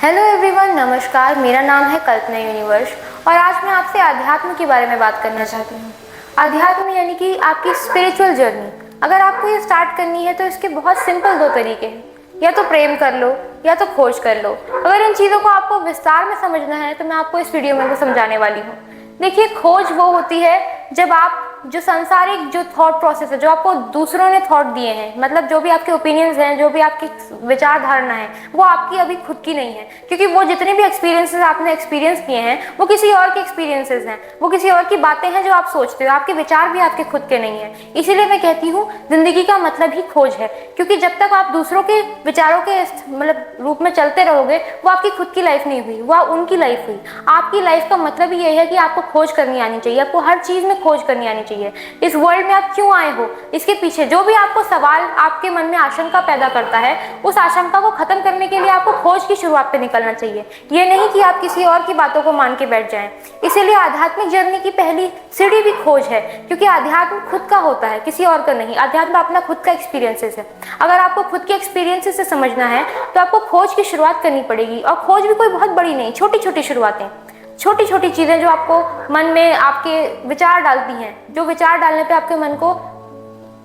Hello everyone, नमस्कार। मेरा नाम है कल्पना यूनिवर्स और आज मैं आपसे अध्यात्म के बारे में बात करना चाहती हूँ। अध्यात्म यानी कि आपकी स्पिरिचुअल जर्नी। अगर आपको ये स्टार्ट करनी है तो इसके बहुत सिंपल दो तरीके हैं, या तो प्रेम कर लो या तो खोज कर लो। अगर इन चीज़ों को आपको विस्तार में समझना है तो मैं आपको इस वीडियो में वो समझाने वाली हूँ। देखिए, खोज वो होती है जब आप जो सांसारिक जो थॉट प्रोसेस है, जो आपको दूसरों ने थॉट दिए हैं, मतलब जो भी आपके ओपिनियंस हैं, जो भी आपकी विचार धारणा है, वो आपकी अभी खुद की नहीं है, क्योंकि वो जितने भी एक्सपीरियंसेस आपने एक्सपीरियंस किए हैं वो किसी और के एक्सपीरियंसेस हैं, वो किसी और की बातें हैं जो आप सोचते हो। आपके विचार भी आपके खुद के नहीं है। इसीलिए मैं कहती हूँ जिंदगी का मतलब ही खोज है, क्योंकि जब तक आप दूसरों के विचारों के मतलब रूप में चलते रहोगे, वो आपकी खुद की लाइफ नहीं हुई, वो उनकी लाइफ हुई। आपकी लाइफ का मतलब ही यही है कि आपको खोज करनी आनी चाहिए, आपको हर चीज में खोज करनी आनी चाहिए। इस वर्ल्ड में आप क्यों आए हो, इसके पीछे जो भी आपको सवाल आपके मन में आशंका पैदा करता है, उस आशंका को खत्म करने के लिए आपको खोज की शुरुआत पे निकलना चाहिए। ये नहीं कि आप किसी और की बातों को मान के बैठ जाएं। इसीलिए आध्यात्मिक जर्नी की पहली सीढ़ी भी खोज है, क्योंकि आध्यात्म खुद का होता है, किसी और का नहीं। आध्यात्म अपना खुद का एक्सपीरियंसेस है। अगर आपको खुद के एक्सपीरियंसेस से समझना है तो आपको खोज की शुरुआत करनी पड़ेगी। और खोज भी कोई बहुत बड़ी नहीं, छोटी छोटी शुरुआतें, छोटी छोटी चीज़ें जो आपको मन में आपके विचार डालती हैं, जो विचार डालने पे आपके मन को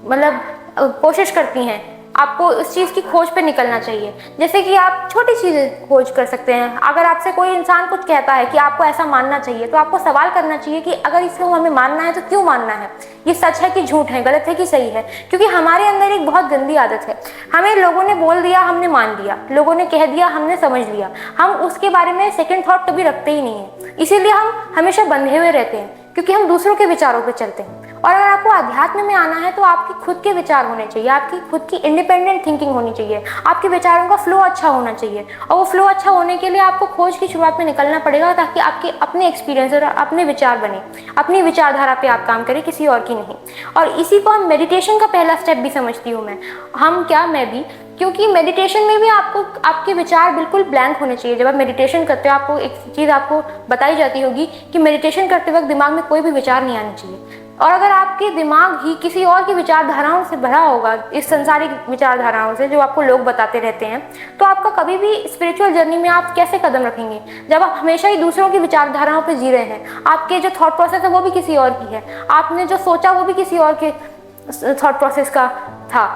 मतलब कोशिश करती हैं, आपको उस चीज़ की खोज पे निकलना चाहिए। जैसे कि आप छोटी चीज़ें खोज कर सकते हैं। अगर आपसे कोई इंसान कुछ कहता है कि आपको ऐसा मानना चाहिए, तो आपको सवाल करना चाहिए कि अगर इसको हमें मानना है तो क्यों मानना है, ये सच है कि झूठ है, गलत है कि सही है। क्योंकि हमारे अंदर एक बहुत गंदी आदत है, हमें लोगों ने बोल दिया हमने मान लिया, लोगों ने कह दिया हमने समझ लिया, हम उसके बारे में सेकंड थॉट कभी रखते ही नहीं है। इसीलिए हम हमेशा बंधे हुए रहते हैं, क्योंकि हम दूसरों के विचारों पे चलते हैं। और अगर आपको अध्यात्म में आना है तो आपके खुद के विचार होने चाहिए, आपकी खुद की इंडिपेंडेंट थिंकिंग होनी चाहिए, आपके विचारों का फ्लो अच्छा होना चाहिए। और वो फ्लो अच्छा होने के लिए आपको खोज की शुरुआत में निकलना पड़ेगा, ताकि आपके अपने एक्सपीरियंस और अपने विचार बने, अपनी विचारधारा पे आप काम करें, किसी और की नहीं। और इसी को हम मेडिटेशन का पहला स्टेप भी समझती हूँ मैं भी, क्योंकि मेडिटेशन में भी आपको आपके विचार बिल्कुल ब्लैंक होने चाहिए। जब आप मेडिटेशन करते हो, आपको एक चीज़ आपको बताई जाती होगी कि मेडिटेशन करते वक्त दिमाग में कोई भी विचार नहीं आने चाहिए। और अगर आपके दिमाग ही किसी और की विचारधाराओं से भरा होगा, इस संसारिक विचारधाराओं से जो आपको लोग बताते रहते हैं, तो आपका कभी भी स्पिरिचुअल जर्नी में आप कैसे कदम रखेंगे, जब आप हमेशा ही दूसरों की विचारधाराओं पर जी रहे हैं। आपके जो थॉट प्रोसेस है वो भी किसी और की है, आपने जो सोचा वो भी किसी और के थॉट प्रोसेस का था।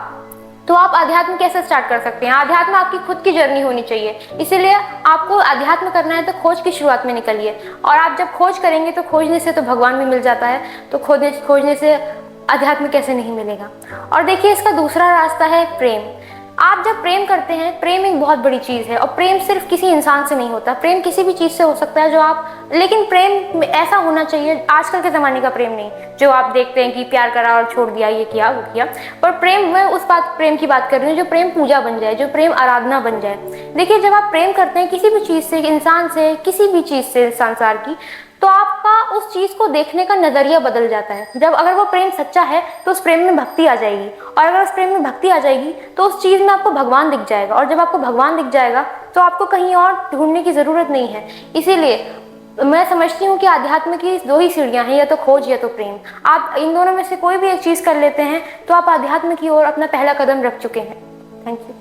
तो आप अध्यात्म कैसे स्टार्ट कर सकते हैं? अध्यात्म आपकी खुद की जर्नी होनी चाहिए। इसीलिए आपको अध्यात्म करना है तो खोज की शुरुआत में निकलिए। और आप जब खोज करेंगे तो खोजने से तो भगवान भी मिल जाता है, तो खोजने से अध्यात्म कैसे नहीं मिलेगा। और देखिए, इसका दूसरा रास्ता है प्रेम। आप जब प्रेम करते हैं, प्रेम एक बहुत बड़ी चीज़ है, और प्रेम सिर्फ किसी इंसान से नहीं होता, प्रेम किसी भी चीज़ से हो सकता है जो आप, लेकिन प्रेम ऐसा होना चाहिए, आजकल के ज़माने का प्रेम नहीं जो आप देखते हैं कि प्यार करा और छोड़ दिया, ये किया वो किया। पर प्रेम, मैं उस प्रेम की बात कर रही हूँ जो प्रेम पूजा बन जाए, जो प्रेम आराधना बन जाए। देखिए, जब आप प्रेम करते हैं किसी भी चीज़ से, इंसान से, किसी भी चीज़ से संसार की, तो आपका उस चीज को देखने का नजरिया बदल जाता है। जब अगर वो प्रेम सच्चा है तो उस प्रेम में भक्ति आ जाएगी, और अगर उस प्रेम में भक्ति आ जाएगी तो उस चीज में आपको भगवान दिख जाएगा, और जब आपको भगवान दिख जाएगा तो आपको कहीं और ढूंढने की जरूरत नहीं है। इसीलिए मैं समझती हूँ कि आध्यात्म की दो ही सीढ़ियां हैं, या तो खोज या तो प्रेम। आप इन दोनों में से कोई भी एक चीज कर लेते हैं तो आप आध्यात्म की ओर अपना पहला कदम रख चुके हैं। Thank you.